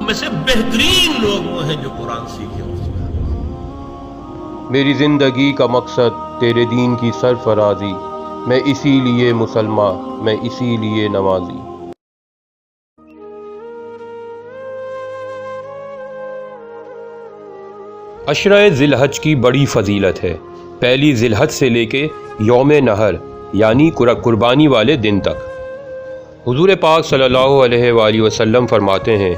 میں سے بہترین لوگ وہ ہیں جو قرآن سیکھے اور سکھائے۔ میری زندگی کا مقصد تیرے دین کی سرفرازی، میں اسی لیے مسلمان، میں اسی لیے نمازی۔ عشرہ ذی الحج کی بڑی فضیلت ہے، پہلی ذی الحج سے لے کے یوم نحر یعنی قربانی والے دن تک۔ حضور پاک صلی اللہ علیہ وآلہ وسلم فرماتے ہیں،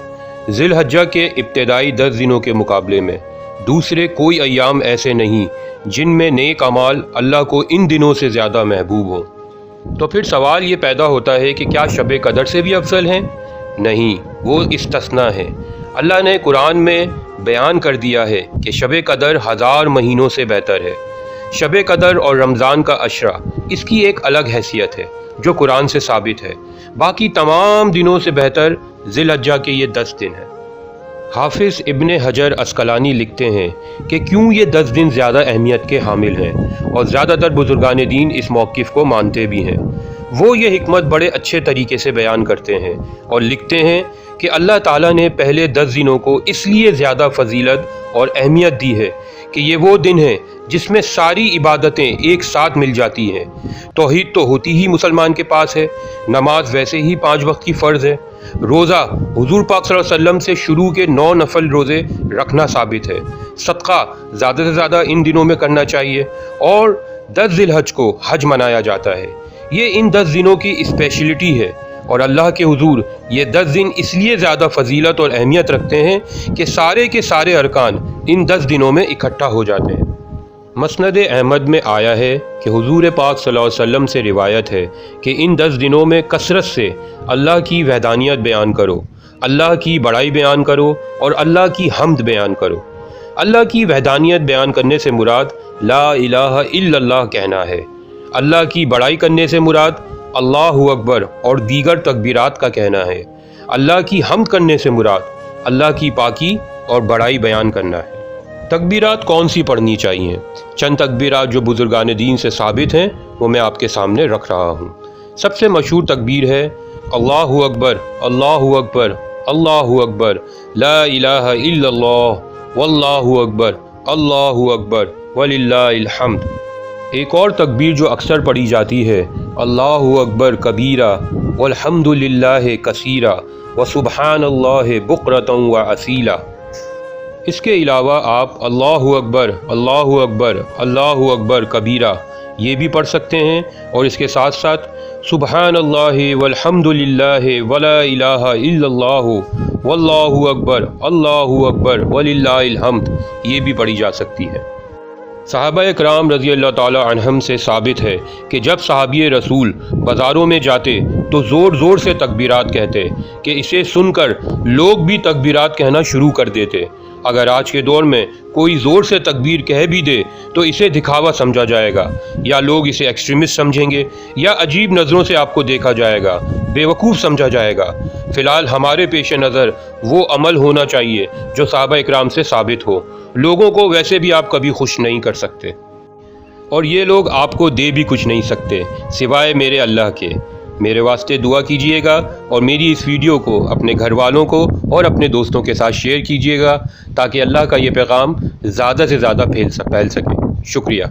ذی الحجہ کے ابتدائی 10 دنوں کے مقابلے میں دوسرے کوئی ایام ایسے نہیں جن میں نیک اعمال اللہ کو ان دنوں سے زیادہ محبوب ہوں۔ تو پھر سوال یہ پیدا ہوتا ہے کہ کیا شب قدر سے بھی افضل ہیں؟ نہیں، وہ استثناء ہے۔ اللہ نے قرآن میں بیان کر دیا ہے کہ شب قدر 1000 مہینوں سے بہتر ہے۔ شب قدر اور رمضان کا عشرہ اس کی ایک الگ حیثیت ہے جو قرآن سے ثابت ہے، باقی تمام دنوں سے بہتر ذی الحجہ کے یہ 10 دن ہیں۔ حافظ ابن حجر عسقلانی لکھتے ہیں کہ کیوں یہ 10 دن زیادہ اہمیت کے حامل ہیں، اور زیادہ تر بزرگان دین اس موقف کو مانتے بھی ہیں۔ وہ یہ حکمت بڑے اچھے طریقے سے بیان کرتے ہیں اور لکھتے ہیں کہ اللہ تعالیٰ نے پہلے 10 دنوں کو اس لیے زیادہ فضیلت اور اہمیت دی ہے کہ یہ وہ دن ہیں جس میں ساری عبادتیں ایک ساتھ مل جاتی ہیں۔ توحید تو ہوتی ہی مسلمان کے پاس ہے، نماز ویسے ہی 5 وقت کی فرض ہے، روزہ حضور پاک صلی اللہ علیہ وسلم سے شروع کے 9 نفل روزے رکھنا ثابت ہے، صدقہ زیادہ سے زیادہ ان دنوں میں کرنا چاہیے، اور 10 ذی الحج کو حج منایا جاتا ہے۔ یہ ان 10 دنوں کی اسپیشلٹی ہے، اور اللہ کے حضور یہ 10 دن اس لیے زیادہ فضیلت اور اہمیت رکھتے ہیں کہ سارے کے سارے ارکان ان 10 دنوں میں اکٹھا ہو جاتے ہیں۔ مسند احمد میں آیا ہے کہ حضور پاک صلی اللہ علیہ وسلم سے روایت ہے کہ ان 10 دنوں میں کثرت سے اللہ کی وحدانیت بیان کرو، اللہ کی بڑائی بیان کرو اور اللہ کی حمد بیان کرو۔ اللہ کی وحدانیت بیان کرنے سے مراد لا الہ الا اللہ کہنا ہے، اللہ کی بڑائی کرنے سے مراد اللہ اکبر اور دیگر تکبیرات کا کہنا ہے، اللہ کی حمد کرنے سے مراد اللہ کی پاکی اور بڑائی بیان کرنا ہے۔ تکبیرات کون سی پڑھنی چاہیے؟ چند تکبیرات جو بزرگان دین سے ثابت ہیں وہ میں آپ کے سامنے رکھ رہا ہوں۔ سب سے مشہور تکبیر ہے اللہ اکبر، اللہ اکبر، اللہ اکبر، لا الہ الا اللہ، واللہ اکبر، اللہ اکبر، وللہ الحمد۔ ایک اور تکبیر جو اکثر پڑھی جاتی ہے، اللہ اکبر کبیرہ والحمد للہ کثیرہ وسبحان اللہ بکرۃ واسیلہ۔ اس کے علاوہ آپ اللہ اکبر، اللہ اکبر، اللہ اکبر کبیرہ یہ بھی پڑھ سکتے ہیں، اور اس کے ساتھ ساتھ سبحان اللہ والحمد للہ ولا الہ الا اللہ واللہ اکبر، اللہ اکبر وللہ الحمد یہ بھی پڑھی جا سکتی ہے۔ صحابہ اکرام رضی اللہ تعالی عنہم سے ثابت ہے کہ جب صحابی رسول بازاروں میں جاتے تو زور زور سے تکبیرات کہتے کہ اسے سن کر لوگ بھی تکبیرات کہنا شروع کر دیتے۔ اگر آج کے دور میں کوئی زور سے تکبیر کہہ بھی دے تو اسے دکھاوا سمجھا جائے گا، یا لوگ اسے ایکسٹریمسٹ سمجھیں گے، یا عجیب نظروں سے آپ کو دیکھا جائے گا، بے وقوف سمجھا جائے گا۔ فی الحال ہمارے پیش نظر وہ عمل ہونا چاہیے جو صحابہ اکرام سے ثابت ہو۔ لوگوں کو ویسے بھی آپ کبھی خوش نہیں کر سکتے، اور یہ لوگ آپ کو دے بھی کچھ نہیں سکتے سوائے میرے اللہ کے۔ میرے واسطے دعا کیجیے گا، اور میری اس ویڈیو کو اپنے گھر والوں کو اور اپنے دوستوں کے ساتھ شیئر کیجیے گا تاکہ اللہ کا یہ پیغام زیادہ سے زیادہ پھیل سکے۔ شکریہ۔